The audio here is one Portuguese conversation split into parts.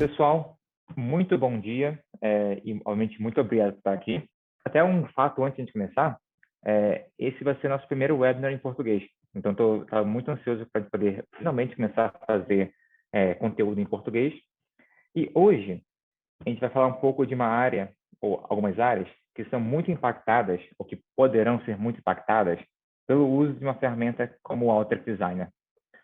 Pessoal, muito bom dia e, obviamente, muito obrigado por estar aqui. Até um fato antes de começar, esse vai ser nosso primeiro webinar em português. Então, estou muito ansioso para poder finalmente começar a fazer conteúdo em português. E hoje, a gente vai falar um pouco de uma área, ou algumas áreas, que são muito impactadas, ou que poderão ser muito impactadas, pelo uso de uma ferramenta como o Alteryx Designer.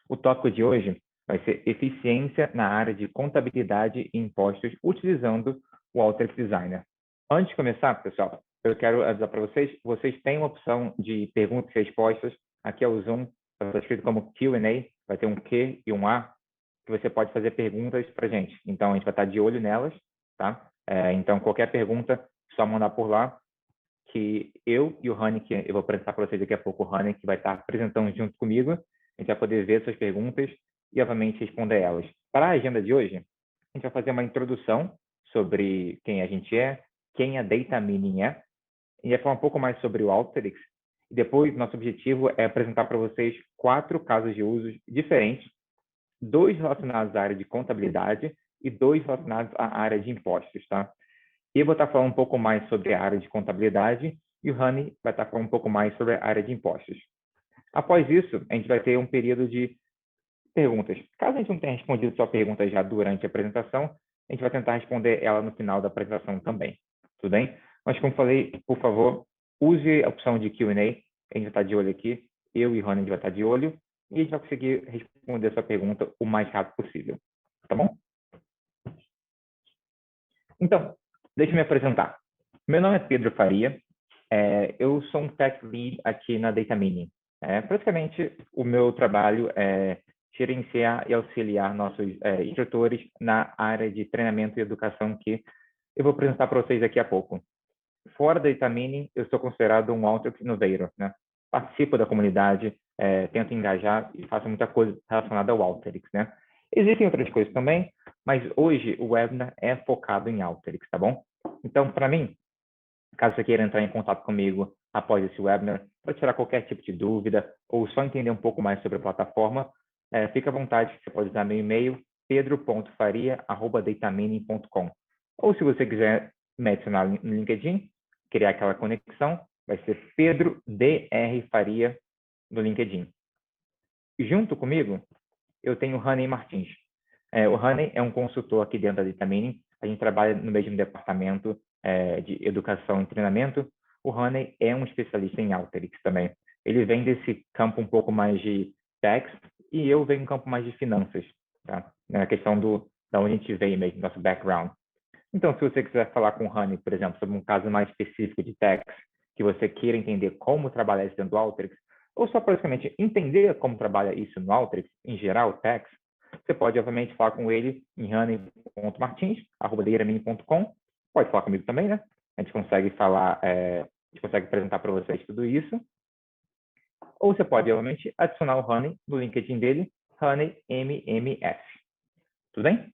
O tópico de hoje vai ser eficiência na área de contabilidade e impostos utilizando o Alteryx Designer. Antes de começar, pessoal, eu quero avisar para vocês têm uma opção de perguntas e respostas. Aqui é o Zoom, está escrito como Q&A, vai ter um Q e um A, que você pode fazer perguntas para a gente. Então, a gente vai estar de olho nelas, tá? Então, qualquer pergunta, só mandar por lá, que eu e o Rani, que eu vou apresentar para vocês daqui a pouco, o Rani, que vai estar apresentando junto comigo, a gente vai poder ver suas perguntas e, obviamente, responder elas. Para a agenda de hoje, a gente vai fazer uma introdução sobre quem a gente é, quem a Data Meaning é, e vai falar um pouco mais sobre o Alteryx, e depois, nosso objetivo é apresentar para vocês 4 casos de usos diferentes, 2 relacionados à área de contabilidade e 2 relacionados à área de impostos, tá? Eu vou estar falando um pouco mais sobre a área de contabilidade e o Rani vai estar falando um pouco mais sobre a área de impostos. Após isso, a gente vai ter um período de perguntas. Caso a gente não tenha respondido sua pergunta já durante a apresentação, a gente vai tentar responder ela no final da apresentação também. Tudo bem? Mas, como falei, por favor, use a opção de Q&A. A gente vai estar de olho aqui. Eu e o Rani vai estar de olho. E a gente vai conseguir responder a sua pergunta o mais rápido possível. Tá bom? Então, deixa eu me apresentar. Meu nome é Pedro Faria. Eu sou um Tech Lead aqui na Data Meaning. Praticamente, o meu trabalho é gerenciar e auxiliar nossos instrutores na área de treinamento e educação que eu vou apresentar para vocês daqui a pouco. Fora da Data Meaning, eu sou considerado um Alteryx Innovator, né? Participo da comunidade, tento engajar e faço muita coisa relacionada ao Alteryx, né? Existem outras coisas também, mas hoje o webinar é focado em Alteryx, tá bom? Então, para mim, caso você queira entrar em contato comigo após esse webinar, para tirar qualquer tipo de dúvida ou só entender um pouco mais sobre a plataforma, fica à vontade, você pode usar meu e-mail, pedro.faria@datamining.com. Ou se você quiser me adicionar no LinkedIn, criar aquela conexão, vai ser Pedro DR Faria no LinkedIn. Junto comigo, eu tenho o Rani Martins. O Rani é um consultor aqui dentro da Data Meaning. A gente trabalha no mesmo departamento de educação e treinamento. O Rani é um especialista em Alteryx também. Ele vem desse campo um pouco mais de tax e eu venho um campo mais de finanças, tá? Na questão da onde a gente veio mesmo, nosso background. Então, se você quiser falar com o Rani, por exemplo, sobre um caso mais específico de tax, que você queira entender como trabalhar isso dentro do Alteryx, ou só praticamente entender como trabalha isso no Alteryx, em geral, tax, você pode, obviamente, falar com ele em rani.martins@datameaning.com. Pode falar comigo também, né? A gente consegue falar, a gente consegue apresentar para vocês tudo isso. Ou você pode, obviamente, adicionar o Rani no LinkedIn dele, Rani MMF. Tudo bem?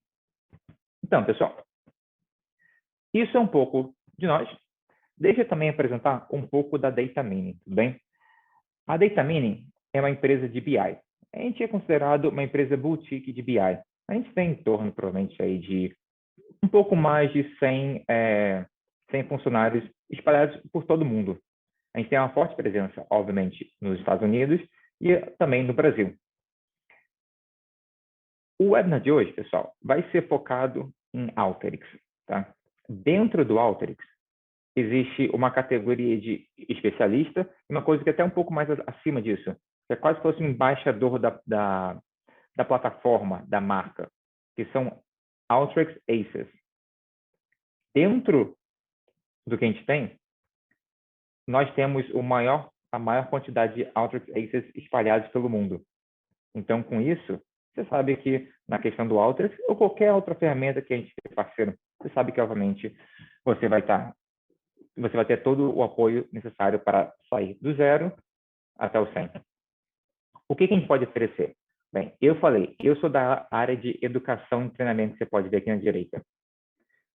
Então, pessoal, isso é um pouco de nós. Deixa eu também apresentar um pouco da Data Meaning, tudo bem? A Data Meaning é uma empresa de BI. A gente é considerado uma empresa boutique de BI. A gente tem em torno, provavelmente, aí de um pouco mais de 100 funcionários espalhados por todo o mundo. A gente tem uma forte presença, obviamente, nos Estados Unidos e também no Brasil. O webinar de hoje, pessoal, vai ser focado em Alteryx, tá? Dentro do Alteryx, existe uma categoria de especialista e uma coisa que é até um pouco mais acima disso, que é quase como se fosse um embaixador da plataforma, da marca, que são Alteryx Aces. Dentro do que a gente tem, nós temos a maior quantidade de Alteryx Aces espalhados pelo mundo. Então, com isso, você sabe que na questão do Alteryx ou qualquer outra ferramenta que a gente tem parceiro, você sabe que, obviamente, você vai ter todo o apoio necessário para sair do 0 até o 100. O que a gente pode oferecer? Bem, eu falei, eu sou da área de educação e treinamento, que você pode ver aqui na direita.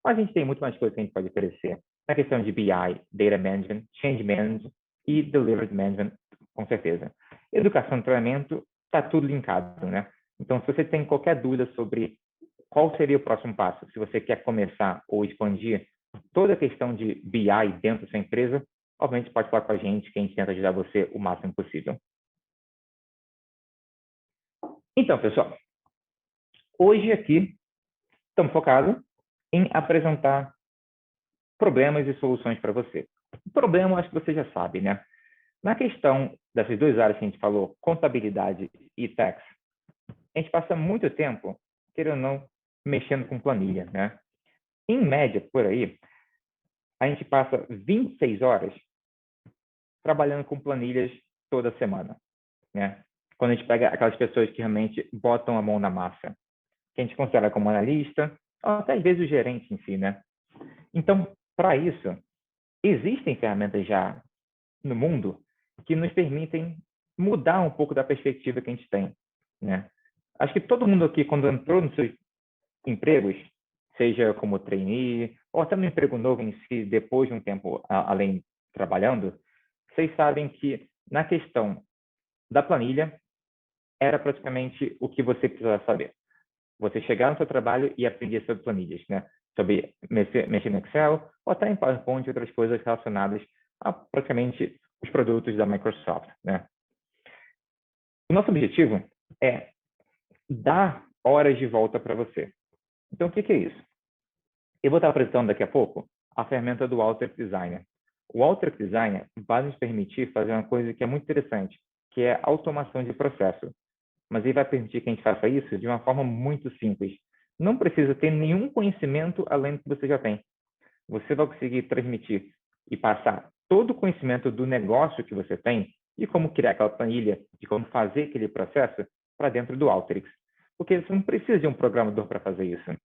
Mas a gente tem muito mais coisas que a gente pode oferecer. Na questão de BI, Data Management, Change Management e Delivery Management, com certeza. Educação e treinamento, está tudo linkado, né? Então, se você tem qualquer dúvida sobre qual seria o próximo passo? Se você quer começar ou expandir toda a questão de BI dentro da sua empresa, obviamente pode falar com a gente, que a gente tenta ajudar você o máximo possível. Então, pessoal, hoje aqui estamos focados em apresentar problemas e soluções para você. O problema, acho que você já sabe, né? Na questão dessas duas áreas que a gente falou, contabilidade e tax, a gente passa muito tempo, querendo ou não, mexendo com planilha, né? Em média, por aí, a gente passa 26 horas trabalhando com planilhas toda semana, né? Quando a gente pega aquelas pessoas que realmente botam a mão na massa, que a gente considera como analista, ou até às vezes o gerente em si, né? Então, para isso, existem ferramentas já no mundo que nos permitem mudar um pouco da perspectiva que a gente tem, né? Acho que todo mundo aqui, quando entrou nos seus empregos, seja como trainee, ou até no emprego novo em si, depois de um tempo além trabalhando, vocês sabem que na questão da planilha, era praticamente o que você precisava saber. Você chegar no seu trabalho e aprender sobre planilhas, né? Sobre mexer no Excel, ou até em PowerPoint e outras coisas relacionadas a praticamente os produtos da Microsoft, né? O nosso objetivo é dar horas de volta para você. Então, o que é isso? Eu vou estar apresentando daqui a pouco a ferramenta do Alteryx Designer. O Alteryx Designer vai nos permitir fazer uma coisa que é muito interessante, que é a automação de processo. Mas ele vai permitir que a gente faça isso de uma forma muito simples. Não precisa ter nenhum conhecimento além do que você já tem. Você vai conseguir transmitir e passar todo o conhecimento do negócio que você tem e como criar aquela planilha, de como fazer aquele processo para dentro do Alteryx. Porque você não precisa de um programador para fazer isso.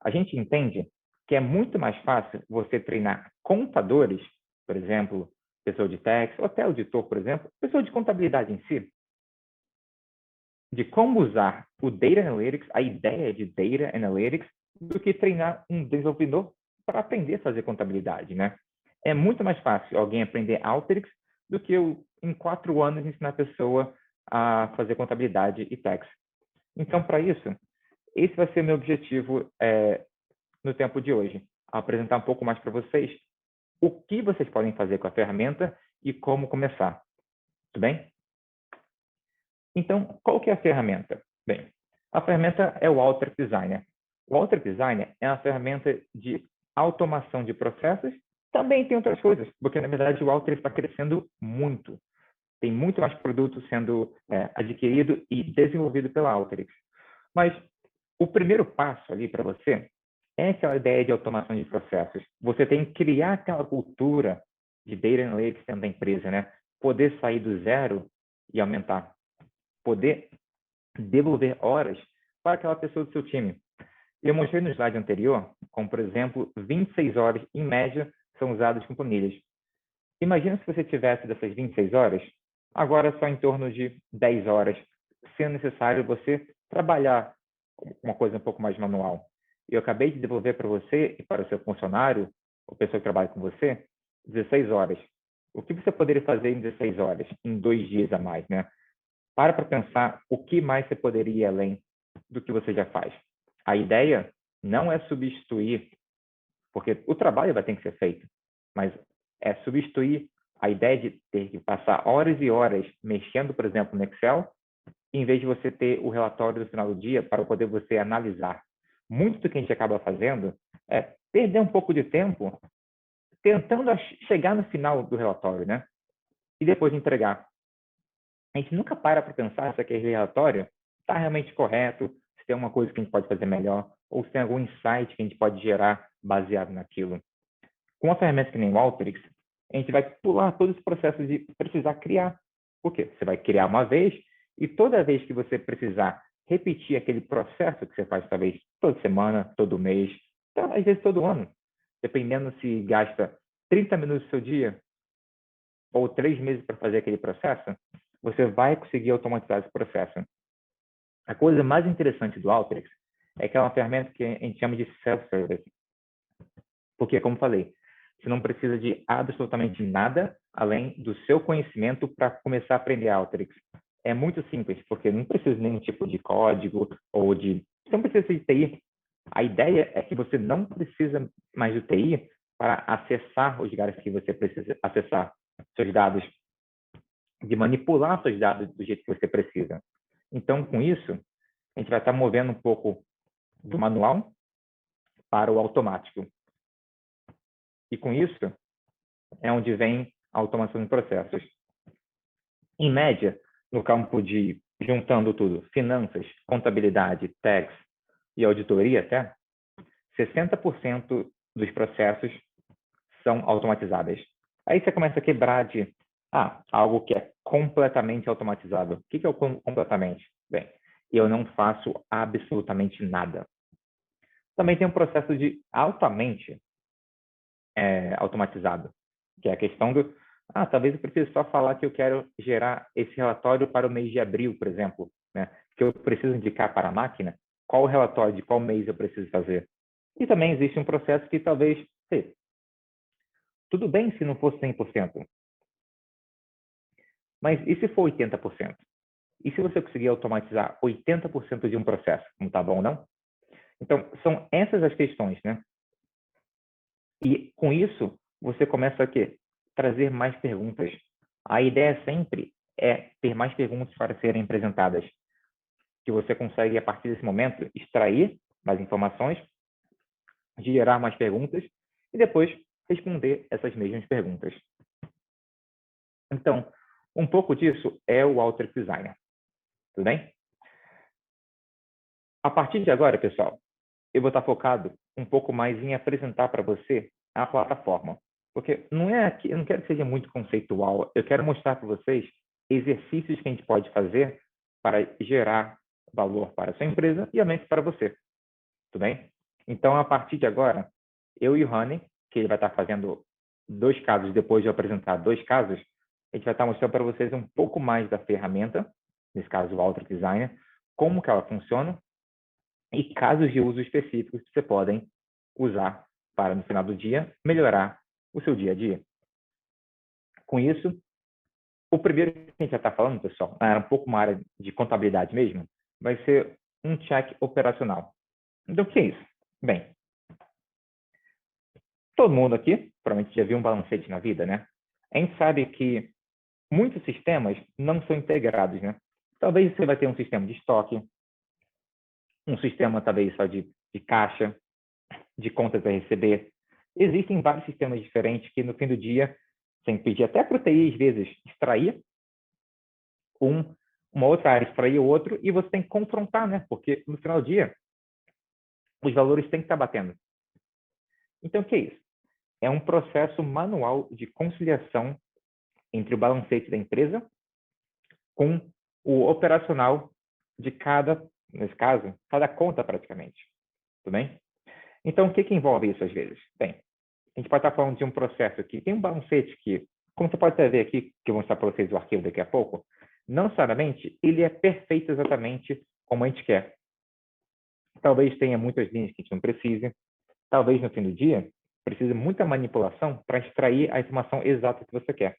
A gente entende que é muito mais fácil você treinar contadores, por exemplo, pessoa de tax, ou até auditor, por exemplo, pessoa de contabilidade em si, de como usar o Data Analytics, a ideia de Data Analytics, do que treinar um desenvolvedor para aprender a fazer contabilidade, né? É muito mais fácil alguém aprender Alteryx do que eu, em 4 anos, ensinar a pessoa a fazer contabilidade e tax. Então, para isso, esse vai ser o meu objetivo no tempo de hoje, apresentar um pouco mais para vocês o que vocês podem fazer com a ferramenta e como começar. Tudo bem? Então, qual que é a ferramenta? Bem, a ferramenta é o Alteryx Designer. O Alteryx Designer é uma ferramenta de automação de processos. Também tem outras coisas, porque, na verdade, o Alteryx está crescendo muito. Tem muito mais produto sendo adquirido e desenvolvido pela Alteryx. Mas o primeiro passo ali para você é aquela ideia de automação de processos. Você tem que criar aquela cultura de Data Analytics dentro da empresa, né? Poder sair do zero e aumentar. Poder devolver horas para aquela pessoa do seu time. Eu mostrei no slide anterior, como, por exemplo, 26 horas, em média, são usadas com planilhas. Imagina se você tivesse dessas 26 horas, agora só em torno de 10 horas, sendo necessário você trabalhar uma coisa um pouco mais manual. Eu acabei de devolver para você e para o seu funcionário, ou pessoa que trabalha com você, 16 horas. O que você poderia fazer em 16 horas, em 2 dias a mais, né? Para pensar o que mais você poderia ir além do que você já faz. A ideia não é substituir, porque o trabalho vai ter que ser feito, mas é substituir a ideia de ter que passar horas e horas mexendo, por exemplo, no Excel, em vez de você ter o relatório do final do dia para poder você analisar. Muito do que a gente acaba fazendo é perder um pouco de tempo tentando chegar no final do relatório, né? E depois entregar. A gente nunca para pensar se aquele relatório está realmente correto, se tem alguma coisa que a gente pode fazer melhor, ou se tem algum insight que a gente pode gerar baseado naquilo. Com uma ferramenta que nem o Alteryx, a gente vai pular todos os processos de precisar criar. Por quê? Você vai criar uma vez e toda vez que você precisar repetir aquele processo que você faz, talvez toda semana, todo mês, então, às vezes todo ano, dependendo se gasta 30 minutos do seu dia ou 3 meses para fazer aquele processo, você vai conseguir automatizar esse processo. A coisa mais interessante do Alteryx é que é uma ferramenta que a gente chama de self-service. Porque, como falei, você não precisa de absolutamente nada além do seu conhecimento para começar a aprender Alteryx. É muito simples, porque não precisa de nenhum tipo de código ou de Você não precisa de TI. A ideia é que você não precisa mais do TI para acessar os lugares que você precisa acessar seus dados, de manipular seus dados do jeito que você precisa. Então, com isso, a gente vai estar movendo um pouco do manual para o automático. E com isso, é onde vem a automação de processos. Em média, no campo de, juntando tudo, finanças, contabilidade, tax e auditoria até, 60% dos processos são automatizáveis. Aí você começa a quebrar de algo que é completamente automatizado. O que é o completamente? Bem, eu não faço absolutamente nada. Também tem um processo de altamente automatizado, que é a questão do, talvez eu precise só falar que eu quero gerar esse relatório para o mês de abril, por exemplo, né? Que eu preciso indicar para a máquina qual o relatório de qual mês eu preciso fazer. E também existe um processo que talvez, tudo bem se não fosse 100%, mas e se for 80%? E se você conseguir automatizar 80% de um processo, não está bom, não? Então, são essas as questões, né? E com isso, você começa a quê? Trazer mais perguntas. A ideia sempre é ter mais perguntas para serem apresentadas, que você consegue, a partir desse momento, extrair mais informações, gerar mais perguntas e depois responder essas mesmas perguntas. Então, um pouco disso é o Alteryx Designer. Tudo bem? A partir de agora, pessoal, eu vou estar focado um pouco mais em apresentar para você a plataforma. Porque eu não quero que seja muito conceitual, eu quero mostrar para vocês exercícios que a gente pode fazer para gerar valor para a sua empresa e também para você. Tudo bem? Então, a partir de agora, eu e o Rani, que ele vai estar fazendo 2 casos, depois de eu apresentar 2 casos, a gente vai estar mostrando para vocês um pouco mais da ferramenta, nesse caso o Alteryx Designer, como que ela funciona e casos de uso específicos que você podem usar para, no final do dia, melhorar o seu dia a dia. Com isso, o primeiro que a gente já está falando, pessoal, era um pouco uma área de contabilidade mesmo, vai ser um check operacional. Então, o que é isso? Bem, todo mundo aqui provavelmente já viu um balancete na vida, né? A gente sabe que muitos sistemas não são integrados, né? Talvez você vai ter um sistema de estoque, um sistema talvez só de caixa, de contas a receber. Existem vários sistemas diferentes que, no fim do dia, sem pedir até para o TI, às vezes, extrair uma outra área, extrair o outro, e você tem que confrontar, né? Porque, no final do dia, os valores têm que estar batendo. Então, o que é isso? É um processo manual de conciliação entre o balancete da empresa com o operacional de cada, nesse caso, cada conta praticamente. Tudo bem? Então, o que envolve isso às vezes? Bem, a gente pode estar falando de um processo aqui. Tem um balancete que, como você pode ver aqui, que eu vou mostrar para vocês o arquivo daqui a pouco, não necessariamente ele é perfeito exatamente como a gente quer. Talvez tenha muitas linhas que a gente não precise. Talvez, no fim do dia, precise muita manipulação para extrair a informação exata que você quer.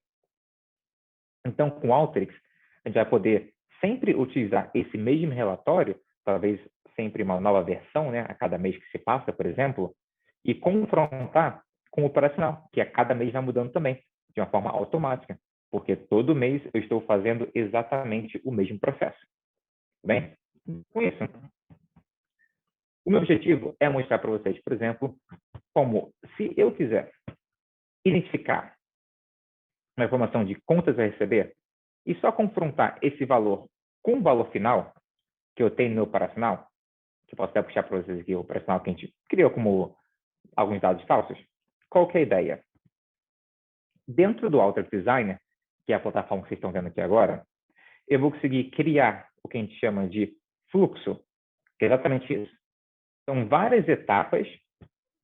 Então, com o Alteryx, a gente vai poder sempre utilizar esse mesmo relatório, talvez sempre uma nova versão, né, a cada mês que se passa, por exemplo, e confrontar com o operacional, que a cada mês vai mudando também, de uma forma automática, porque todo mês eu estou fazendo exatamente o mesmo processo. Bem, com isso, o meu objetivo é mostrar para vocês, por exemplo, como se eu quiser identificar uma informação de contas a receber e só confrontar esse valor com o valor final que eu tenho no operacional, que eu posso até puxar para vocês aqui o operacional que a gente criou como alguns dados falsos, qual que é a ideia? Dentro do Alteryx Designer, que é a plataforma que vocês estão vendo aqui agora, eu vou conseguir criar o que a gente chama de fluxo, que é exatamente isso. São várias etapas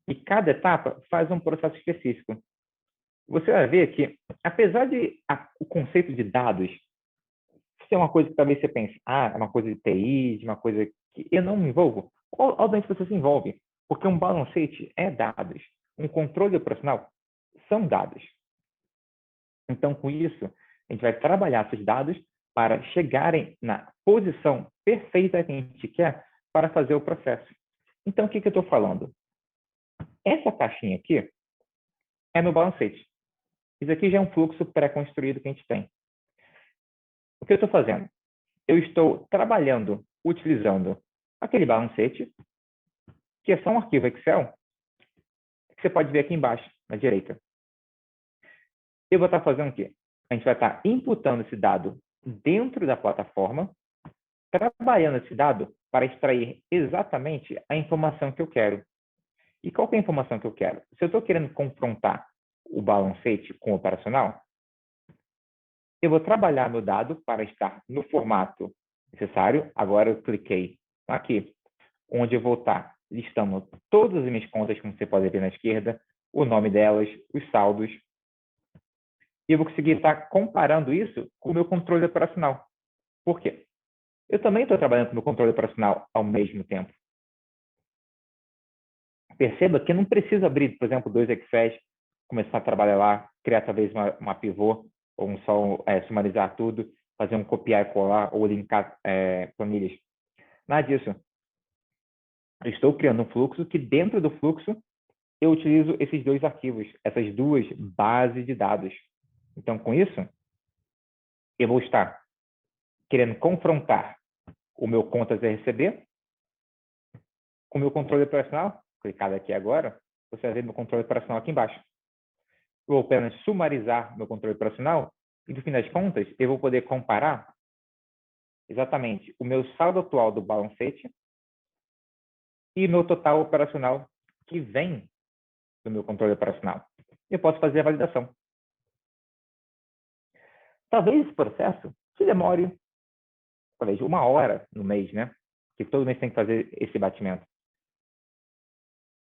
e cada etapa faz um processo específico. Você vai ver que, apesar de o conceito de dados ser uma coisa que talvez você pense, é uma coisa de TI, de uma coisa que eu não me envolvo, obviamente você se envolve, porque um balancete é dados, um controle operacional são dados. Então, com isso, a gente vai trabalhar esses dados para chegarem na posição perfeita que a gente quer para fazer o processo. Então, o que eu estou falando? Essa caixinha aqui é meu balancete. Isso aqui já é um fluxo pré-construído que a gente tem. O que eu estou fazendo? Eu estou trabalhando, utilizando aquele balancete, que é só um arquivo Excel, que você pode ver aqui embaixo, na direita. Eu vou estar fazendo o quê? A gente vai estar imputando esse dado dentro da plataforma, trabalhando esse dado para extrair exatamente a informação que eu quero. E qual que é a informação que eu quero? Se eu estou querendo confrontar o balancete com o operacional, eu vou trabalhar meu dado para estar no formato necessário. Agora eu cliquei aqui, onde eu vou estar listando todas as minhas contas, como você pode ver na esquerda, o nome delas, os saldos, e eu vou conseguir estar comparando isso com o meu controle operacional. Por quê? Eu também estou trabalhando com o meu controle operacional ao mesmo tempo. Perceba que eu não preciso abrir, por exemplo, dois Excel, começar a trabalhar lá, criar talvez uma pivô, ou só sumarizar tudo, fazer um copiar e colar, ou linkar planilhas. Nada disso. Eu estou criando um fluxo que dentro do fluxo eu utilizo esses dois arquivos, essas duas bases de dados. Então, com isso, eu vou estar querendo confrontar o meu contas a receber com o meu controle operacional. Clicado aqui agora, você vai ver meu controle operacional aqui embaixo. Eu vou apenas sumarizar meu controle operacional e, no fim das contas, eu vou poder comparar exatamente o meu saldo atual do balancete e meu total operacional que vem do meu controle operacional. Eu posso fazer a validação. Talvez esse processo se demore, talvez, 1 hora no mês, né? Que todo mês tem que fazer esse batimento.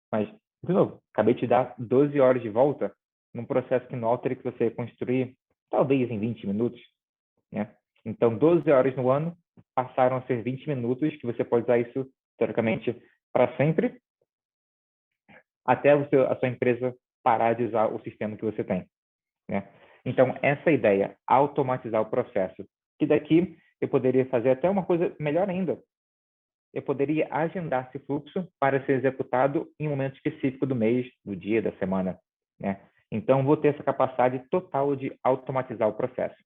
Mas, de novo, acabei de te dar 12 horas de volta num processo que no Alteryx você construir talvez em 20 minutos, né? Então, 12 horas no ano passaram a ser 20 minutos, que você pode usar isso, teoricamente, para sempre, até a sua empresa parar de usar o sistema que você tem, né? Então, essa ideia, automatizar o processo, que daqui eu poderia fazer até uma coisa melhor ainda. Eu poderia agendar esse fluxo para ser executado em um momento específico do mês, do dia, da semana, né? Então, vou ter essa capacidade total de automatizar o processo.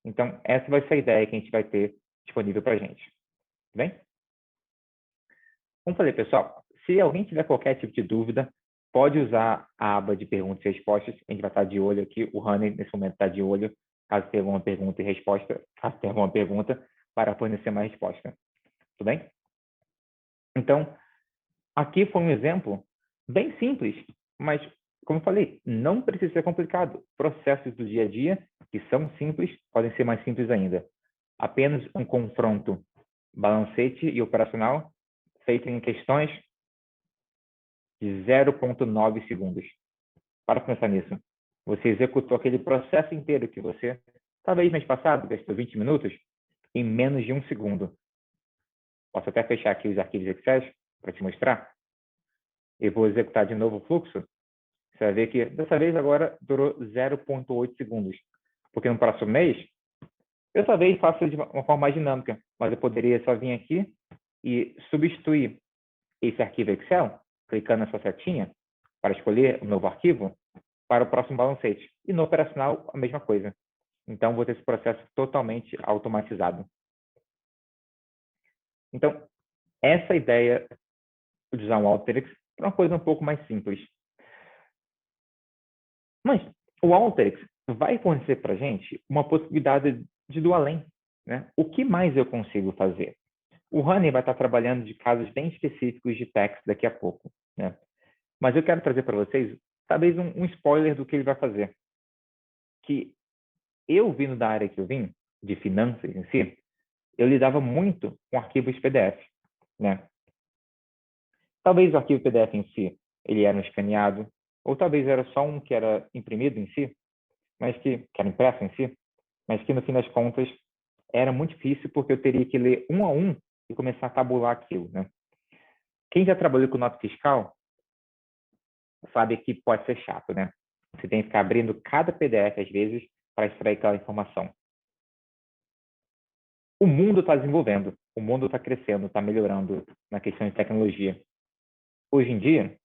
Então, essa vai ser a ideia que a gente vai ter disponível para a gente. Bem? Como falei, pessoal, se alguém tiver qualquer tipo de dúvida, pode usar a aba de perguntas e respostas. A gente vai estar de olho aqui. O Rani, nesse momento, está de olho, caso tenha alguma pergunta e resposta, caso tenha alguma pergunta, para fornecer mais resposta. Tudo bem? Então, aqui foi um exemplo bem simples, mas, como eu falei, não precisa ser complicado. Processos do dia a dia, que são simples, podem ser mais simples ainda. Apenas um confronto balancete e operacional feito em questões de 0,9 segundos. Para pensar nisso. Você executou aquele processo inteiro que você, talvez mês passado, gastou 20 minutos, em menos de 1 segundo. Posso até fechar aqui os arquivos Excel para te mostrar. Eu vou executar de novo o fluxo. Você vai ver que, dessa vez, agora durou 0,8 segundos. Porque no próximo mês, eu talvez faça de uma forma mais dinâmica, mas eu poderia só vir aqui e substituir esse arquivo Excel, clicando nessa setinha, para escolher o novo arquivo, para o próximo balancete. E no operacional, a mesma coisa. Então, vou ter esse processo totalmente automatizado. Então, essa ideia de usar um Alteryx é uma coisa um pouco mais simples. Mas o Alteryx vai fornecer para a gente uma possibilidade de do além, né? O que mais eu consigo fazer? O Honey vai estar trabalhando de casos bem específicos de tax daqui a pouco, né? Mas eu quero trazer para vocês, talvez, um spoiler do que ele vai fazer. Que eu vindo da área que eu vim, de finanças em si, eu lidava muito com arquivos PDF, né? Talvez o arquivo PDF em si, ele era um escaneado, ou talvez era só um que era imprimido em si, mas que era impresso em si, mas que no fim das contas era muito difícil porque eu teria que ler um a um e começar a tabular aquilo, né? Quem já trabalhou com nota fiscal sabe que pode ser chato, né? Você tem que ficar abrindo cada PDF às vezes para extrair aquela informação. o mundo está desenvolvendo, o mundo está crescendo, está melhorando na questão de tecnologia. Hoje em dia,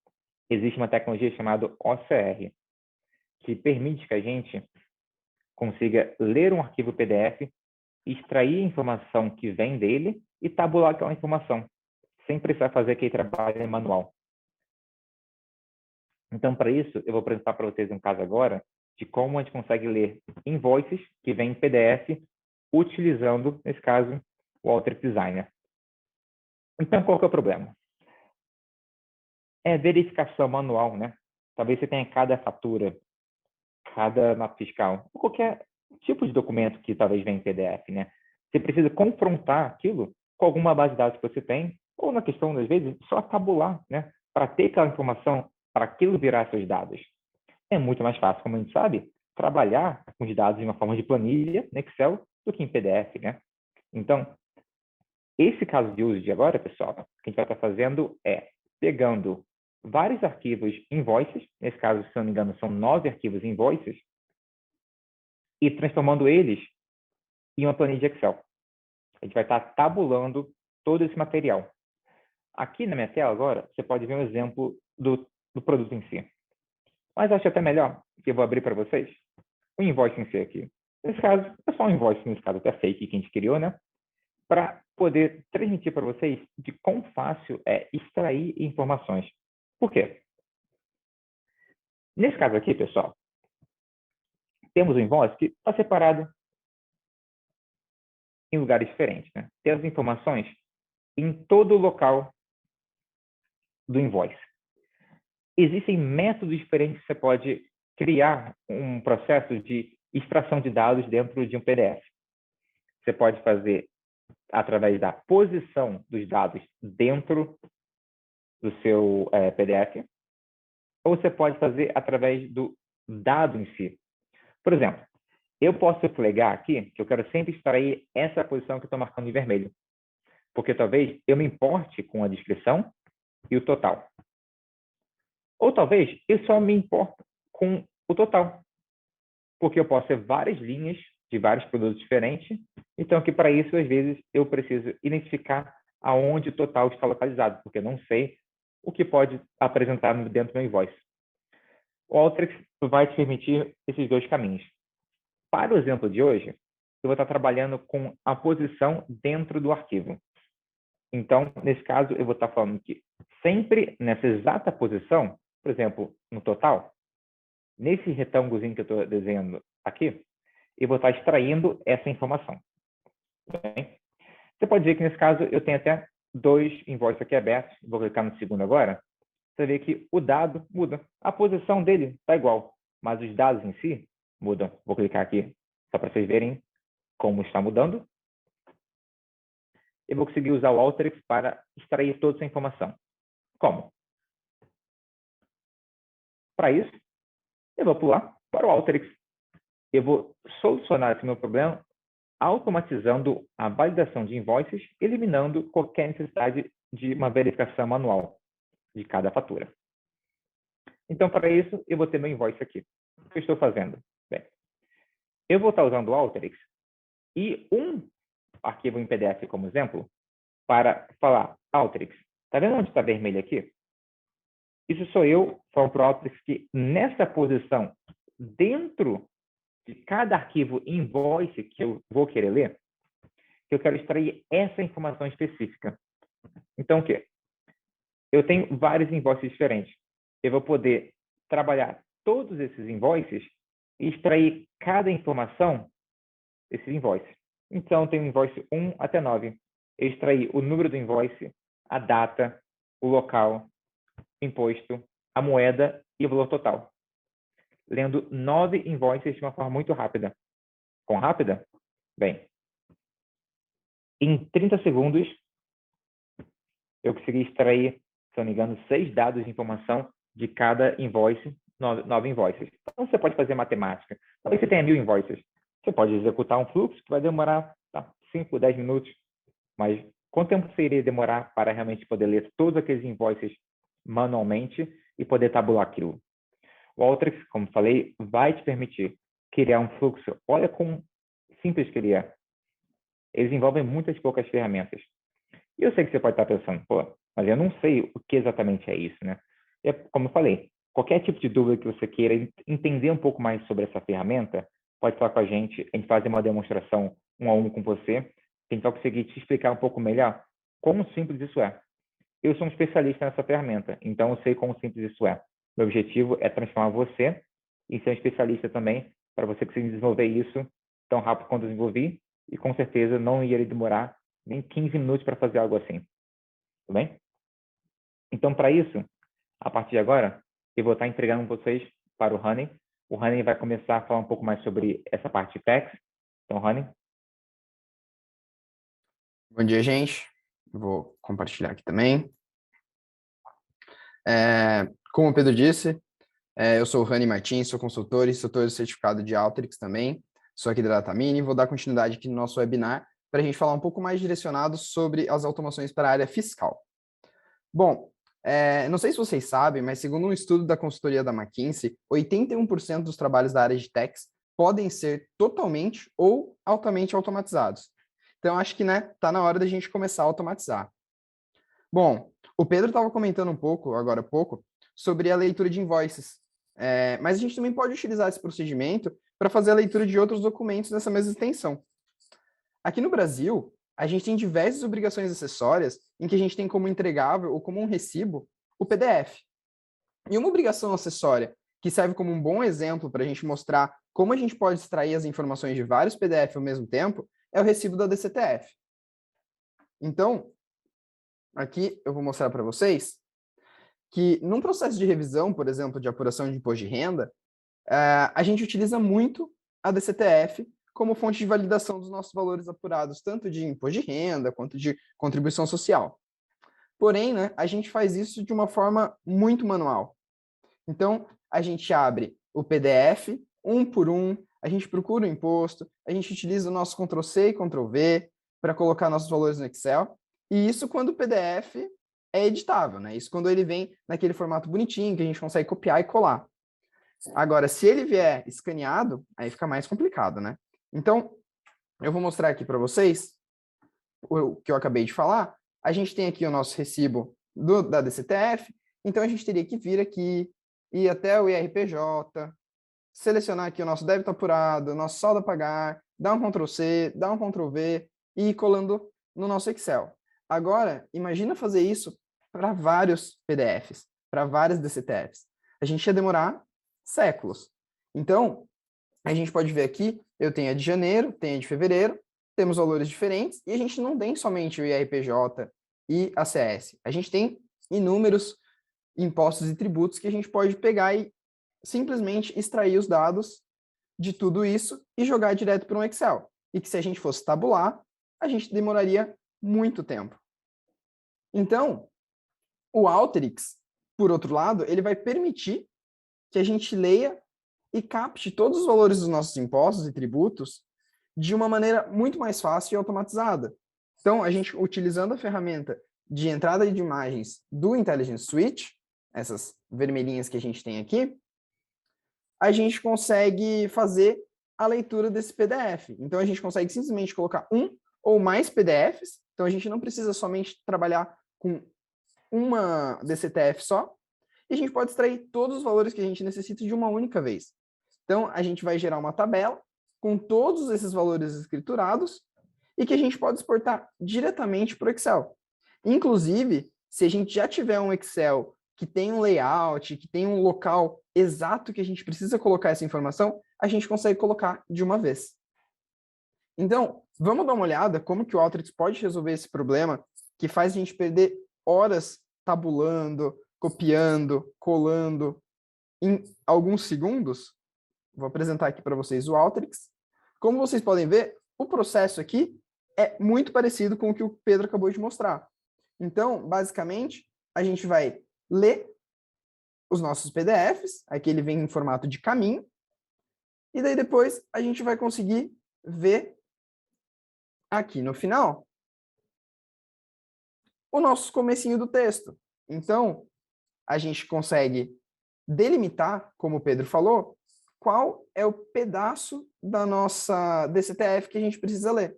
existe uma tecnologia chamada OCR, que permite que a gente consiga ler um arquivo PDF, extrair a informação que vem dele e tabular aquela informação, sem precisar fazer aquele trabalho manual. Então, para isso, eu vou apresentar para vocês um caso agora de como a gente consegue ler invoices que vêm em PDF utilizando, nesse caso, o Alteryx Designer. Então, qual que é o problema? É verificação manual, né? Talvez você tenha cada fatura, cada nota fiscal, ou qualquer tipo de documento que talvez venha em PDF, né? Você precisa confrontar aquilo com alguma base de dados que você tem, ou na questão, às vezes, só tabular, né? Para ter aquela informação, para aquilo virar seus dados. É muito mais fácil, como a gente sabe, trabalhar com os dados em uma forma de planilha, no Excel, do que em PDF, né? Então, esse caso de uso de agora, pessoal, o que a gente vai estar fazendo é pegando vários arquivos invoices, nesse caso, se não me engano, são 9 arquivos invoices, e transformando eles em uma planilha de Excel. A gente vai estar tabulando todo esse material. Aqui na minha tela agora, você pode ver um exemplo do produto em si. Mas acho até melhor que eu vou abrir para vocês o invoice em si aqui. Nesse caso, é só um invoice, nesse caso até fake que a gente criou, né? Para poder transmitir para vocês de quão fácil é extrair informações. Por quê? Nesse caso aqui, pessoal, temos um invoice que está separado em lugares diferentes, né? Tem as informações em todo o local do invoice. Existem métodos diferentes que você pode criar um processo de extração de dados dentro de um PDF. Você pode fazer através da posição dos dados dentro do seu PDF, ou você pode fazer através do dado em si. Por exemplo, eu posso flegar aqui que eu quero sempre extrair essa posição que eu estou marcando em vermelho, porque talvez eu me importe com a descrição e o total. Ou talvez eu só me importo com o total, porque eu posso ter várias linhas de vários produtos diferentes, então que para isso, às vezes, eu preciso identificar aonde o total está localizado, porque eu não sei o que pode apresentar dentro do meu invoice. O Alteryx vai te permitir esses dois caminhos. Para o exemplo de hoje, eu vou estar trabalhando com a posição dentro do arquivo. Então, nesse caso, eu vou estar falando que sempre nessa exata posição, por exemplo, no total, nesse retângulozinho que eu estou desenhando aqui, eu vou estar extraindo essa informação. Bem? Você pode ver que, nesse caso, eu tenho até dois invoices aqui abertos. Vou clicar no segundo agora. Você vê que o dado muda. A posição dele está igual, mas os dados em si mudam. Vou clicar aqui só para vocês verem como está mudando. Eu vou conseguir usar o Alteryx para extrair toda essa informação. Como? Para isso, eu vou pular para o Alteryx. Eu vou solucionar esse meu problema automatizando a validação de invoices, eliminando qualquer necessidade de uma verificação manual de cada fatura. Então, para isso, eu vou ter meu invoice aqui. O que eu estou fazendo? Bem, eu vou estar usando o Alteryx e um arquivo em PDF como exemplo para falar, Alteryx, está vendo onde está vermelho aqui? Isso sou eu, falo para o Alteryx que nessa posição, dentro de cada arquivo invoice que eu vou querer ler, que eu quero extrair essa informação específica. Então, o quê? Eu tenho vários invoices diferentes. Eu vou poder trabalhar todos esses invoices e extrair cada informação desses invoices. Então, tem o invoice 1 até 9. Eu extraí o número do invoice, a data, o local, o imposto, a moeda e o valor total. Lendo 9 invoices de uma forma muito rápida. Quão rápida? Bem, em 30 segundos, eu consegui extrair, se não me engano, 6 dados de informação de cada invoice, 9 invoices. Então, você pode fazer matemática. Talvez você tenha 1000 invoices. Você pode executar um fluxo que vai demorar 5, 10 minutos. Mas quanto tempo você iria demorar para realmente poder ler todos aqueles invoices manualmente e poder tabular aquilo? O Alteryx, como falei, vai te permitir criar um fluxo. Olha como simples que ele é. eles envolvem muitas poucas ferramentas. E eu sei que você pode estar pensando, pô, mas eu não sei o que exatamente é isso, né? Como eu falei, qualquer tipo de dúvida que você queira entender um pouco mais sobre essa ferramenta, pode falar com a gente faz uma demonstração um a um com você, tentar conseguir te explicar um pouco melhor como simples isso é. Eu sou um especialista nessa ferramenta, então eu sei como simples isso é. Meu objetivo é transformar você em ser um especialista também, para você conseguir desenvolver isso tão rápido quanto eu desenvolvi, e com certeza não iria demorar nem 15 minutos para fazer algo assim. Tudo bem? Então, para isso, a partir de agora, eu vou estar entregando vocês para o Honey. O Honey vai começar a falar um pouco mais sobre essa parte de text. Então, Honey. Bom dia, gente. Vou compartilhar aqui também. Como o Pedro disse, eu sou o Rani Martins, sou consultor e instrutor do certificado de Alteryx também. Sou aqui da Datamine e vou dar continuidade aqui no nosso webinar para a gente falar um pouco mais direcionado sobre as automações para a área fiscal. Bom, não sei se vocês sabem, mas segundo um estudo da consultoria da McKinsey, 81% dos trabalhos da área de techs podem ser totalmente ou altamente automatizados. Então, acho que tá na hora da gente começar a automatizar. Bom, o Pedro estava comentando um pouco, agora há pouco, sobre a leitura de invoices. Mas a gente também pode utilizar esse procedimento para fazer a leitura de outros documentos nessa mesma extensão. Aqui no Brasil, a gente tem diversas obrigações acessórias em que a gente tem como entregável ou como um recibo o PDF. E uma obrigação acessória que serve como um bom exemplo para a gente mostrar como a gente pode extrair as informações de vários PDF ao mesmo tempo é o recibo da DCTF. Então, aqui eu vou mostrar para vocês que num processo de revisão, por exemplo, de apuração de imposto de renda, a gente utiliza muito a DCTF como fonte de validação dos nossos valores apurados, tanto de imposto de renda quanto de contribuição social. Porém, a gente faz isso de uma forma muito manual. Então, a gente abre o PDF, um por um, a gente procura o imposto, a gente utiliza o nosso Ctrl+C e Ctrl+V para colocar nossos valores no Excel, e isso quando o PDF é editável, né? Isso quando ele vem naquele formato bonitinho, que a gente consegue copiar e colar. Agora, se ele vier escaneado, aí fica mais complicado, né? Então, eu vou mostrar aqui para vocês o que eu acabei de falar. A gente tem aqui o nosso recibo da DCTF, então a gente teria que vir aqui, ir até o IRPJ, selecionar aqui o nosso débito apurado, nosso saldo a pagar, dar um Ctrl+C, dar um Ctrl+V e ir colando no nosso Excel. Agora, imagina fazer isso para vários PDFs, para várias DCTFs. A gente ia demorar séculos. Então, a gente pode ver aqui, eu tenho a de janeiro, tenho a de fevereiro, temos valores diferentes, e a gente não tem somente o IRPJ e a CS. A gente tem inúmeros impostos e tributos que a gente pode pegar e simplesmente extrair os dados de tudo isso e jogar direto para um Excel. E que se a gente fosse tabular, a gente demoraria muito tempo. Então, o Alteryx, por outro lado, ele vai permitir que a gente leia e capte todos os valores dos nossos impostos e tributos de uma maneira muito mais fácil e automatizada. Então, a gente, utilizando a ferramenta de entrada de imagens do Intelligence Suite, essas vermelhinhas que a gente tem aqui, a gente consegue fazer a leitura desse PDF. Então, a gente consegue simplesmente colocar um ou mais PDFs. Então, a gente não precisa somente trabalhar com uma DCTF só. E a gente pode extrair todos os valores que a gente necessita de uma única vez. Então, a gente vai gerar uma tabela com todos esses valores escriturados e que a gente pode exportar diretamente para o Excel. Inclusive, se a gente já tiver um Excel que tem um layout, que tem um local exato que a gente precisa colocar essa informação, a gente consegue colocar de uma vez. Então, vamos dar uma olhada como que o Alteryx pode resolver esse problema que faz a gente perder horas tabulando, copiando, colando em alguns segundos. Vou apresentar aqui para vocês o Alteryx. Como vocês podem ver, o processo aqui é muito parecido com o que o Pedro acabou de mostrar. Então, basicamente, a gente vai ler os nossos PDFs, aqui ele vem em formato de caminho, e daí depois a gente vai conseguir ver aqui no final o nosso comecinho do texto. Então, a gente consegue delimitar, como o Pedro falou, qual é o pedaço da nossa DCTF que a gente precisa ler.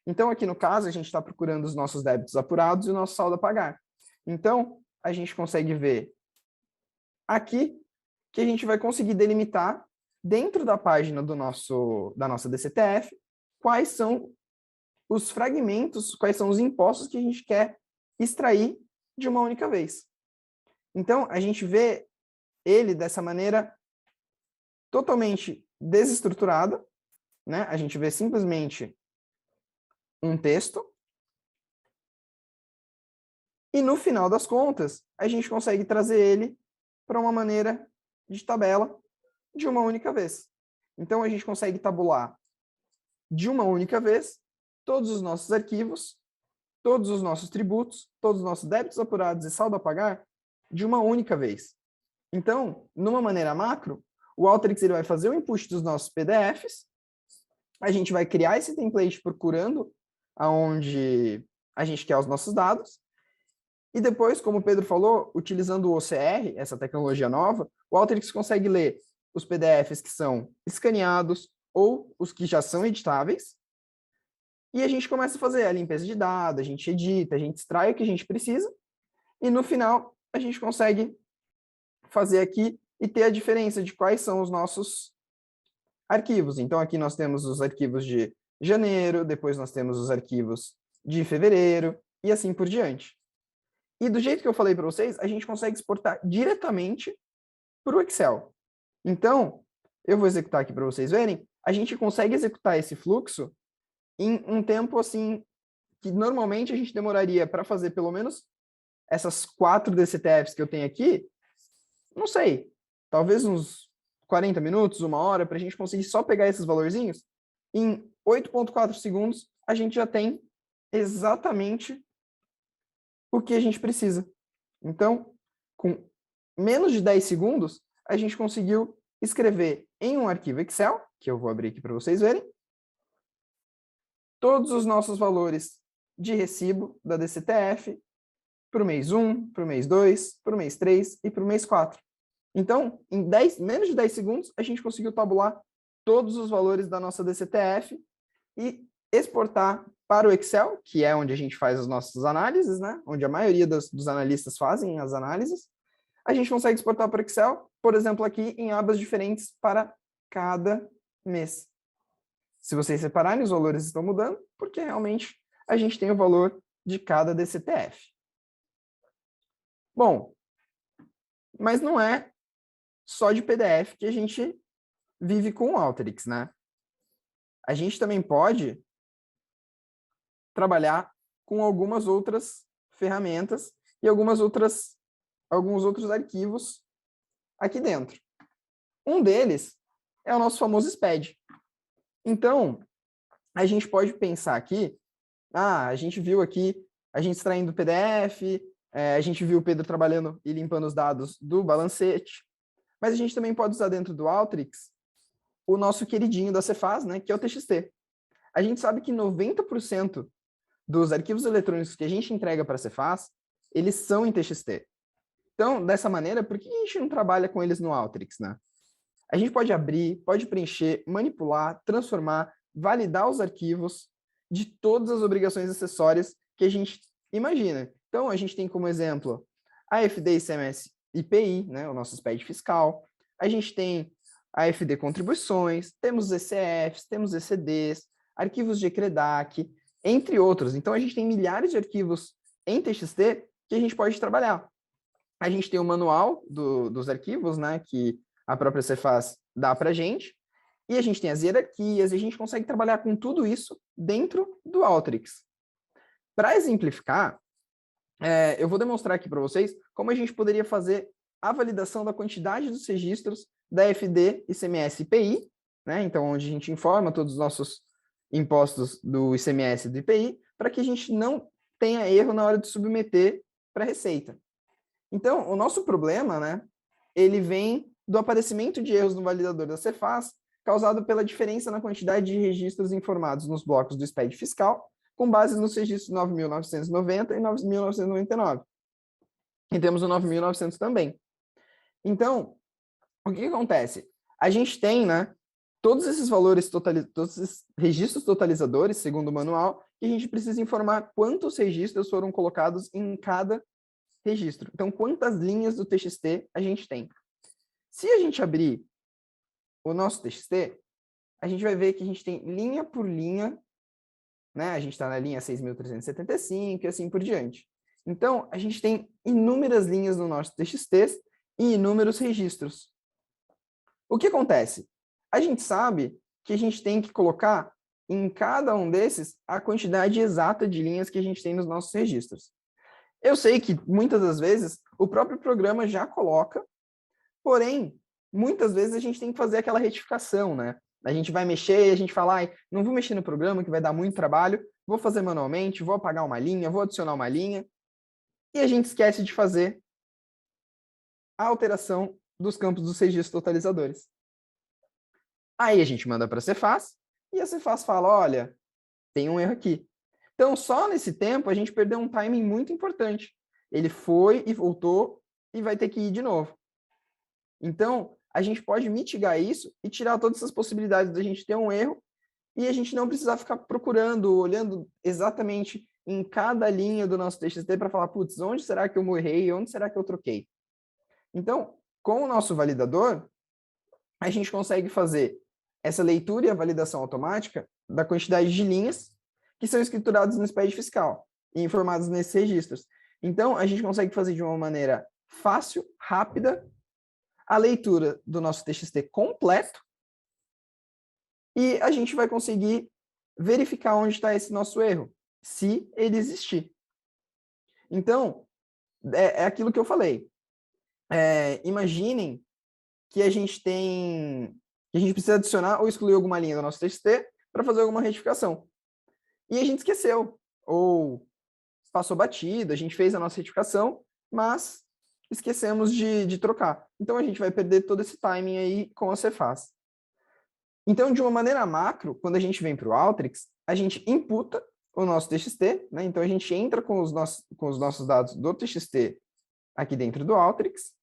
Então, aqui no caso, a gente está procurando os nossos débitos apurados e o nosso saldo a pagar. Então, a gente consegue ver aqui que a gente vai conseguir delimitar dentro da página da nossa DCTF quais são os fragmentos, quais são os impostos que a gente quer extrair de uma única vez. Então, a gente vê ele dessa maneira totalmente desestruturada, né? A gente vê simplesmente um texto e, no final das contas, a gente consegue trazer ele para uma maneira de tabela de uma única vez. Então, a gente consegue tabular de uma única vez todos os nossos arquivos, todos os nossos tributos, todos os nossos débitos apurados e saldo a pagar de uma única vez. Então, numa maneira macro, o Alteryx ele vai fazer o input dos nossos PDFs, a gente vai criar esse template procurando aonde a gente quer os nossos dados, e depois, como o Pedro falou, utilizando o OCR, essa tecnologia nova, o Alteryx consegue ler os PDFs que são escaneados ou os que já são editáveis, e a gente começa a fazer a limpeza de dados, a gente edita, a gente extrai o que a gente precisa, e no final a gente consegue fazer aqui e ter a diferença de quais são os nossos arquivos. Então aqui nós temos os arquivos de janeiro, depois nós temos os arquivos de fevereiro, e assim por diante. E do jeito que eu falei para vocês, a gente consegue exportar diretamente para o Excel. Então, eu vou executar aqui para vocês verem, a gente consegue executar esse fluxo em um tempo assim, que normalmente a gente demoraria para fazer pelo menos essas 4 DCTFs que eu tenho aqui, não sei, talvez uns 40 minutos, 1 hora, para a gente conseguir só pegar esses valorzinhos. Em 8,4 segundos, a gente já tem exatamente o que a gente precisa. Então, com menos de 10 segundos, a gente conseguiu escrever em um arquivo Excel, que eu vou abrir aqui para vocês verem, todos os nossos valores de recibo da DCTF para o mês 1, para o mês 2, para o mês 3 e para o mês 4. Então, em menos de 10 segundos, a gente conseguiu tabular todos os valores da nossa DCTF e exportar para o Excel, que é onde a gente faz as nossas análises, né? Onde a maioria dos analistas fazem as análises. A gente consegue exportar para o Excel, por exemplo, aqui em abas diferentes para cada mês. Se vocês separarem, os valores estão mudando, porque realmente a gente tem o valor de cada DCTF. Bom, mas não é só de PDF que a gente vive com o Alteryx, né? A gente também pode trabalhar com algumas outras ferramentas e alguns outros arquivos aqui dentro. Um deles é o nosso famoso SPED. Então, a gente pode pensar aqui, a gente viu aqui, a gente extraindo o PDF, a gente viu o Pedro trabalhando e limpando os dados do balancete, mas a gente também pode usar dentro do Alteryx o nosso queridinho da Cefaz, né, que é o TXT. A gente sabe que 90% dos arquivos eletrônicos que a gente entrega para a Cefaz, eles são em TXT. Então, dessa maneira, por que a gente não trabalha com eles no Alteryx, né? A gente pode abrir, pode preencher, manipular, transformar, validar os arquivos de todas as obrigações acessórias que a gente imagina. Então, a gente tem como exemplo a FD ICMS IPI, né, o nosso SPED fiscal. A gente tem a FD contribuições, temos ECFs, temos ECDs, arquivos de CREDAC, entre outros. Então, a gente tem milhares de arquivos em TXT que a gente pode trabalhar. A gente tem o manual dos arquivos, né, que a própria Cefaz dá para a gente, e a gente tem as hierarquias, e a gente consegue trabalhar com tudo isso dentro do Alteryx. Para exemplificar, eu vou demonstrar aqui para vocês como a gente poderia fazer a validação da quantidade dos registros da FD ICMS IPI, né, então onde a gente informa todos os nossos impostos do ICMS e do IPI, para que a gente não tenha erro na hora de submeter para a Receita. Então, o nosso problema, né, ele vem do aparecimento de erros no validador da Cefaz, causado pela diferença na quantidade de registros informados nos blocos do SPED fiscal, com base nos registros 9.990 e 9.999. E temos o 9.900 também. Então, o que acontece? A gente tem, né, todos esses valores, todos esses registros totalizadores, segundo o manual, que a gente precisa informar quantos registros foram colocados em cada registro. Então, quantas linhas do TXT a gente tem. Se a gente abrir o nosso TXT, a gente vai ver que a gente tem linha por linha, né? A gente está na linha 6.375 e assim por diante. Então, a gente tem inúmeras linhas no nosso TXT e inúmeros registros. O que acontece? A gente sabe que a gente tem que colocar em cada um desses a quantidade exata de linhas que a gente tem nos nossos registros. Eu sei que muitas das vezes o próprio programa já coloca, porém, muitas vezes a gente tem que fazer aquela retificação, né? A gente vai mexer, a gente fala, não vou mexer no programa que vai dar muito trabalho, vou fazer manualmente, vou apagar uma linha, vou adicionar uma linha, e a gente esquece de fazer a alteração dos campos dos registros totalizadores. Aí a gente manda para a Cefaz, e a Cefaz fala, olha, tem um erro aqui. Então, só nesse tempo, a gente perdeu um timing muito importante. Ele foi e voltou e vai ter que ir de novo. Então, a gente pode mitigar isso e tirar todas essas possibilidades da gente ter um erro e a gente não precisar ficar procurando, olhando exatamente em cada linha do nosso TXT para falar, putz, onde será que eu errei? Onde será que eu troquei? Então, com o nosso validador, a gente consegue fazer essa leitura e a validação automática da quantidade de linhas que são escrituradas no SPED fiscal e informadas nesses registros. Então, a gente consegue fazer de uma maneira fácil, rápida, a leitura do nosso TXT completo e a gente vai conseguir verificar onde está esse nosso erro, se ele existir. Então, é aquilo que eu falei. Imaginem que a gente precisa adicionar ou excluir alguma linha do nosso TXT para fazer alguma retificação. E a gente esqueceu, ou passou batido, a gente fez a nossa retificação, mas esquecemos de trocar. Então, a gente vai perder todo esse timing aí com a Cefaz. Então, de uma maneira macro, quando a gente vem para o Alteryx, a gente imputa o nosso TXT, né? Então, a gente entra com os nossos dados do TXT aqui dentro do Alteryx.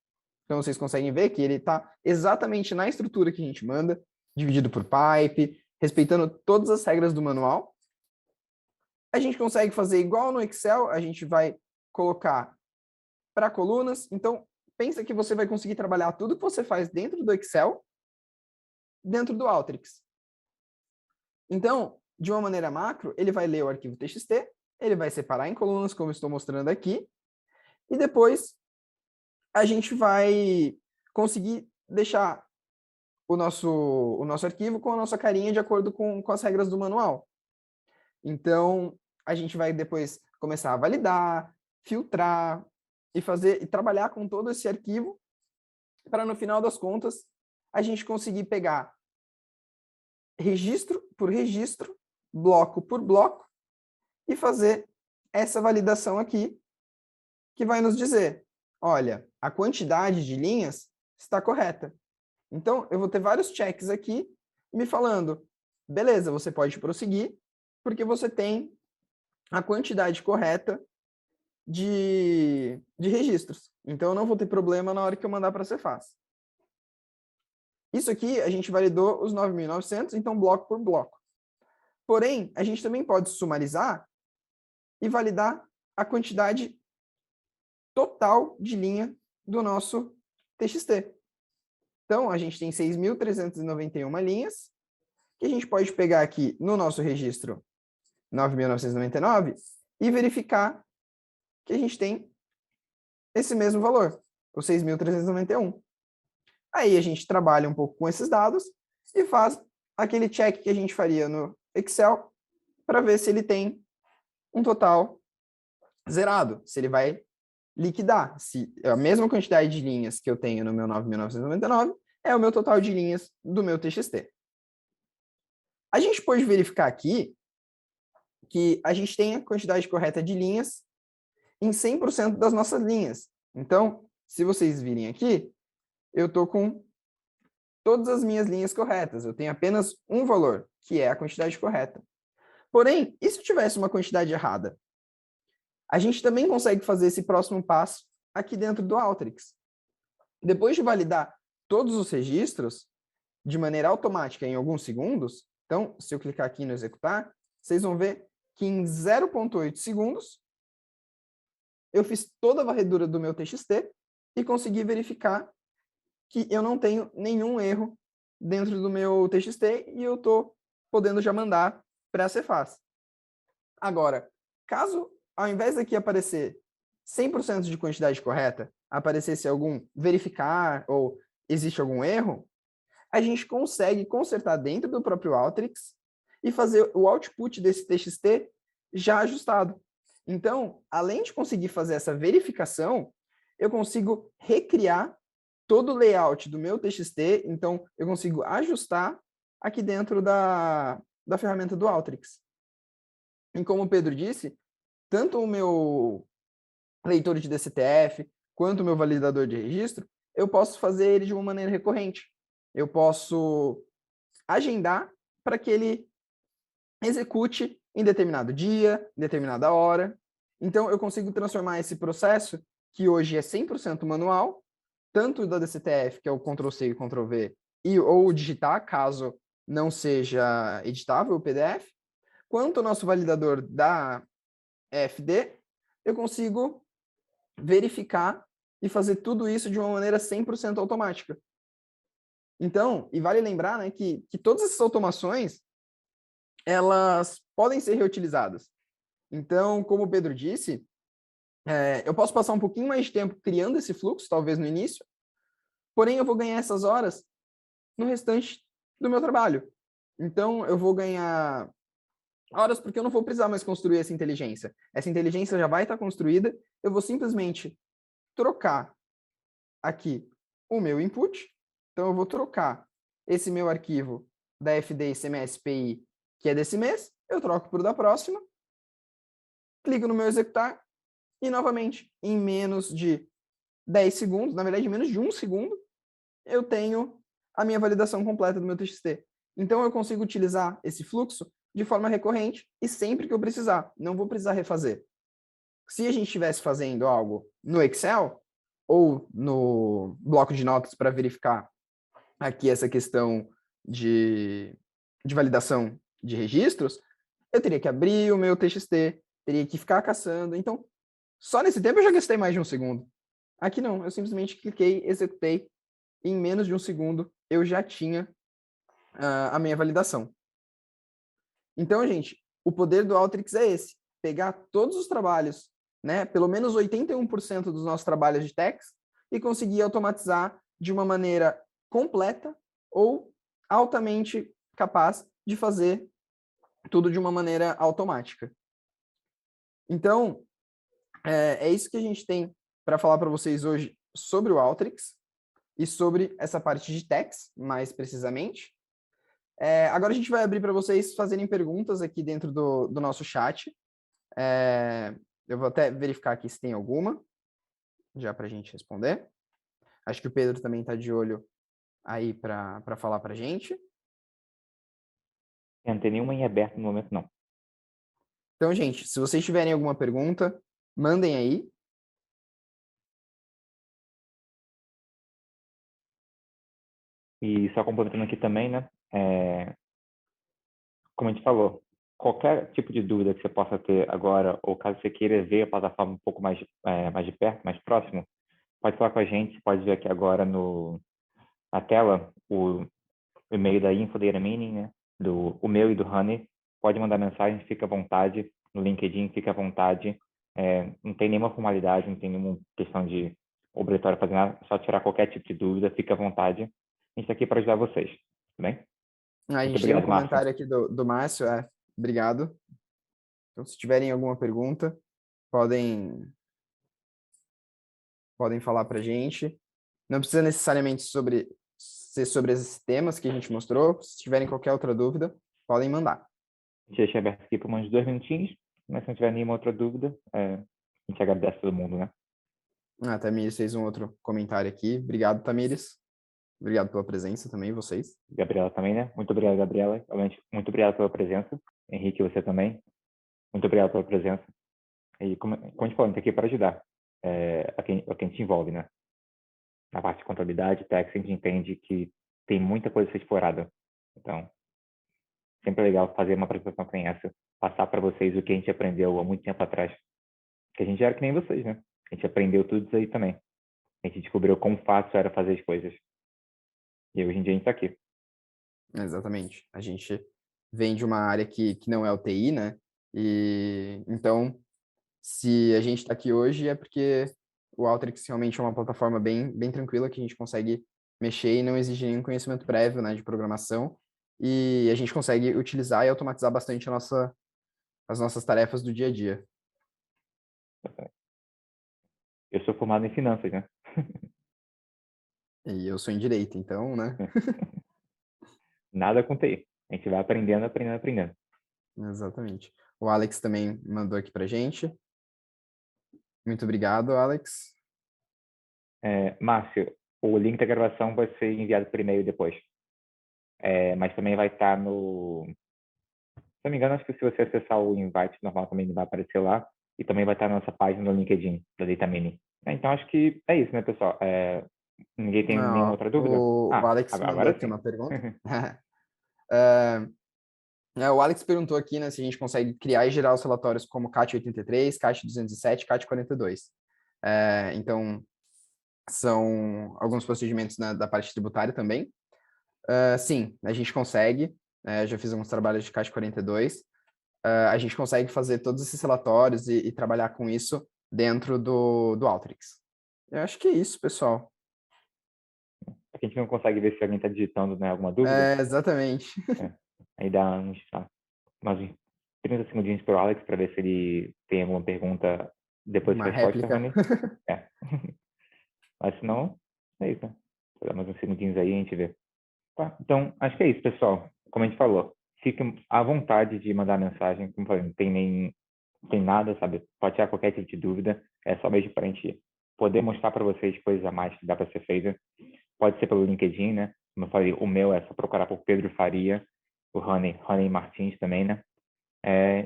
Então, vocês conseguem ver que ele está exatamente na estrutura que a gente manda, dividido por pipe, respeitando todas as regras do manual. A gente consegue fazer igual no Excel, a gente vai colocar para colunas. Então, pensa que você vai conseguir trabalhar tudo que você faz dentro do Excel, dentro do Alteryx. Então, de uma maneira macro, ele vai ler o arquivo TXT, ele vai separar em colunas, como eu estou mostrando aqui, e depois a gente vai conseguir deixar o nosso arquivo com a nossa carinha de acordo com as regras do manual. Então, a gente vai depois começar a validar, filtrar e trabalhar com todo esse arquivo para, no final das contas, a gente conseguir pegar registro por registro, bloco por bloco, e fazer essa validação aqui, que vai nos dizer, olha, a quantidade de linhas está correta. Então, eu vou ter vários checks aqui me falando, beleza, você pode prosseguir, porque você tem a quantidade correta de registros. Então, eu não vou ter problema na hora que eu mandar para a Cefaz. Isso aqui, a gente validou os 9.900, então bloco por bloco. Porém, a gente também pode sumarizar e validar a quantidade total de linha do nosso TXT. Então, a gente tem 6.391 linhas, que a gente pode pegar aqui no nosso registro 9.999 e verificar que a gente tem esse mesmo valor, o 6.391. Aí a gente trabalha um pouco com esses dados e faz aquele check que a gente faria no Excel para ver se ele tem um total zerado, se ele vai liquidar, se a mesma quantidade de linhas que eu tenho no meu 9.999 é o meu total de linhas do meu TXT. A gente pode verificar aqui que a gente tem a quantidade correta de linhas em 100% das nossas linhas. Então, se vocês virem aqui, eu estou com todas as minhas linhas corretas. Eu tenho apenas um valor, que é a quantidade correta. Porém, e se eu tivesse uma quantidade errada? A gente também consegue fazer esse próximo passo aqui dentro do Alteryx. Depois de validar todos os registros, de maneira automática em alguns segundos, então, se eu clicar aqui no executar, vocês vão ver que em 0,8 segundos eu fiz toda a varredura do meu TXT e consegui verificar que eu não tenho nenhum erro dentro do meu TXT e eu estou podendo já mandar para a Cefaz. Agora, caso ao invés daqui aparecer 100% de quantidade correta, aparecesse algum verificar ou existe algum erro, a gente consegue consertar dentro do próprio Alteryx e fazer o output desse TXT já ajustado. Então, além de conseguir fazer essa verificação, eu consigo recriar todo o layout do meu TXT, então eu consigo ajustar aqui dentro da ferramenta do Alteryx. E como o Pedro disse, tanto o meu leitor de DCTF quanto o meu validador de registro, eu posso fazer ele de uma maneira recorrente. Eu posso agendar para que ele execute em determinado dia, em determinada hora. Então, eu consigo transformar esse processo, que hoje é 100% manual, tanto da DCTF, que é o Ctrl+C e Ctrl+V, ou digitar, caso não seja editável o PDF, quanto o nosso validador da EFD, eu consigo verificar e fazer tudo isso de uma maneira 100% automática. Então, e vale lembrar, né, que todas essas automações, elas podem ser reutilizadas. Então, como o Pedro disse, eu posso passar um pouquinho mais de tempo criando esse fluxo, talvez no início, porém eu vou ganhar essas horas no restante do meu trabalho. Então, eu vou ganhar horas porque eu não vou precisar mais construir essa inteligência. Essa inteligência já vai estar construída, eu vou simplesmente trocar aqui o meu input. Então, eu vou trocar esse meu arquivo da FD CMSPI, que é desse mês, eu troco por o da próxima, clico no meu executar e, novamente, em menos de 10 segundos, na verdade, em menos de 1 segundo, eu tenho a minha validação completa do meu TXT. Então, eu consigo utilizar esse fluxo de forma recorrente e sempre que eu precisar. Não vou precisar refazer. Se a gente estivesse fazendo algo no Excel ou no bloco de notas para verificar aqui essa questão de validação de registros, eu teria que abrir o meu TXT, teria que ficar caçando. Então, só nesse tempo eu já gastei mais de 1 segundo. Aqui não, eu simplesmente cliquei, executei, e em menos de 1 segundo eu já tinha a minha validação. Então, gente, o poder do Alteryx é esse, pegar todos os trabalhos, né, pelo menos 81% dos nossos trabalhos de text, e conseguir automatizar de uma maneira completa ou altamente capaz de fazer tudo de uma maneira automática. Então, é isso que a gente tem para falar para vocês hoje sobre o Alteryx e sobre essa parte de text, mais precisamente. Agora a gente vai abrir para vocês fazerem perguntas aqui dentro do nosso chat. Eu vou até verificar aqui se tem alguma, já para a gente responder. Acho que o Pedro também está de olho aí para falar para a gente. Não tem nenhuma em aberto no momento, não. Então, gente, se vocês tiverem alguma pergunta, mandem aí. E só complementando aqui também, né? Como a gente falou, qualquer tipo de dúvida que você possa ter agora, ou caso você queira ver a plataforma um pouco mais de perto, mais próximo, pode falar com a gente, pode ver aqui agora na tela o e-mail da Info Data Mining, né? O meu e do Honey. Pode mandar mensagem, fica à vontade. No LinkedIn, fica à vontade. Não tem nenhuma formalidade, não tem nenhuma questão de obrigatório fazer nada, só tirar qualquer tipo de dúvida, fica à vontade. A gente está aqui para ajudar vocês, tudo bem? A Muito gente tem um obrigado, Márcio. comentário aqui do Márcio. Obrigado. Então, se tiverem alguma pergunta, podem falar para a gente. Não precisa necessariamente ser sobre esses temas que a gente mostrou. Se tiverem qualquer outra dúvida, podem mandar. A gente deixa aberto aqui por uns 2 minutinhos, mas se não tiver nenhuma outra dúvida, a gente agradece a todo mundo, né? A Tamires fez um outro comentário aqui. Obrigado, Tamires. Obrigado pela presença também, vocês. Gabriela também, né? Muito obrigado, Gabriela. Realmente, muito obrigado pela presença. Henrique, você também. Muito obrigado pela presença. E como a gente falou, a gente tá aqui para ajudar a quem se envolve, né? Na parte de contabilidade, tax, a gente entende que tem muita coisa a ser explorada. Então, sempre é legal fazer uma apresentação como essa, passar para vocês o que a gente aprendeu há muito tempo atrás. Que a gente era que nem vocês, né? A gente aprendeu tudo isso aí também. A gente descobriu quão fácil era fazer as coisas. E hoje em dia a gente está aqui. Exatamente. A gente vem de uma área que não é o TI, né? E então, se a gente está aqui hoje é porque o Alteryx realmente é uma plataforma bem tranquila que a gente consegue mexer e não exige nenhum conhecimento prévio, né, de programação. E a gente consegue utilizar e automatizar bastante as nossas tarefas do dia a dia. Eu sou formado em finanças, né? E eu sou em direito, então, né? Nada com TI. A gente vai aprendendo, aprendendo, aprendendo. Exatamente. O Alex também mandou aqui pra gente. Muito obrigado, Alex. Márcio, o link da gravação vai ser enviado por e-mail depois. Mas também vai estar no... Se não me engano, acho que se você acessar o invite normal também vai aparecer lá. E também vai estar na nossa página no LinkedIn, da Datamini. Então, acho que é isso, né, pessoal? Ninguém tem nenhuma Não, outra dúvida? o Alex mandou Agora aqui sim. uma pergunta. O Alex perguntou aqui, né, se a gente consegue criar e gerar os relatórios como CAT 83, CAT 207, CAT 42. Então, são alguns procedimentos, né, da parte tributária também. Sim, a gente consegue. Já fiz alguns trabalhos de CAT 42. A gente consegue fazer todos esses relatórios e trabalhar com isso dentro do Alteryx. Eu acho que é isso, pessoal. A gente não consegue ver se alguém está digitando, né, alguma dúvida. Exatamente. Aí dá uns 30 segundinhos para o Alex para ver se ele tem alguma pergunta depois da Uma resposta, réplica. Rani. É. Mas se não, é isso, né? Vou dar mais uns segundinhos aí e a gente vê. Tá? Então, acho que é isso, pessoal. Como a gente falou, fiquem à vontade de mandar mensagem. Como eu falei, não tem nada, sabe? Pode tirar qualquer tipo de dúvida. É só mesmo para a gente poder mostrar para vocês coisas a mais que dá para ser feita. Pode ser pelo LinkedIn, né? Como eu falei, o meu é só procurar por Pedro Faria, o Rani Martins também, né?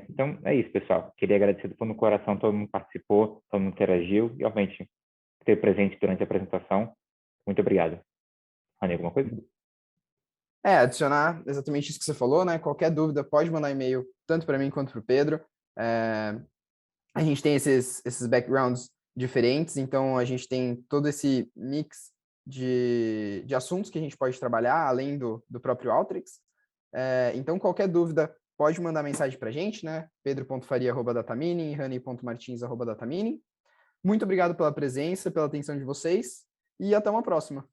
Então, é isso, pessoal. Queria agradecer do fundo do coração, todo mundo participou, todo mundo interagiu e, obviamente, esteve presente durante a apresentação. Muito obrigado. Rani, alguma coisa? Adicionar exatamente isso que você falou, né? Qualquer dúvida, pode mandar e-mail, tanto para mim quanto para o Pedro. A gente tem esses backgrounds diferentes, então a gente tem todo esse mix de assuntos que a gente pode trabalhar, além do próprio Alteryx. Então, qualquer dúvida, pode mandar mensagem para a gente, né? pedro.faria@datamini, rani.martins@datamini. Muito obrigado pela presença, pela atenção de vocês e até uma próxima.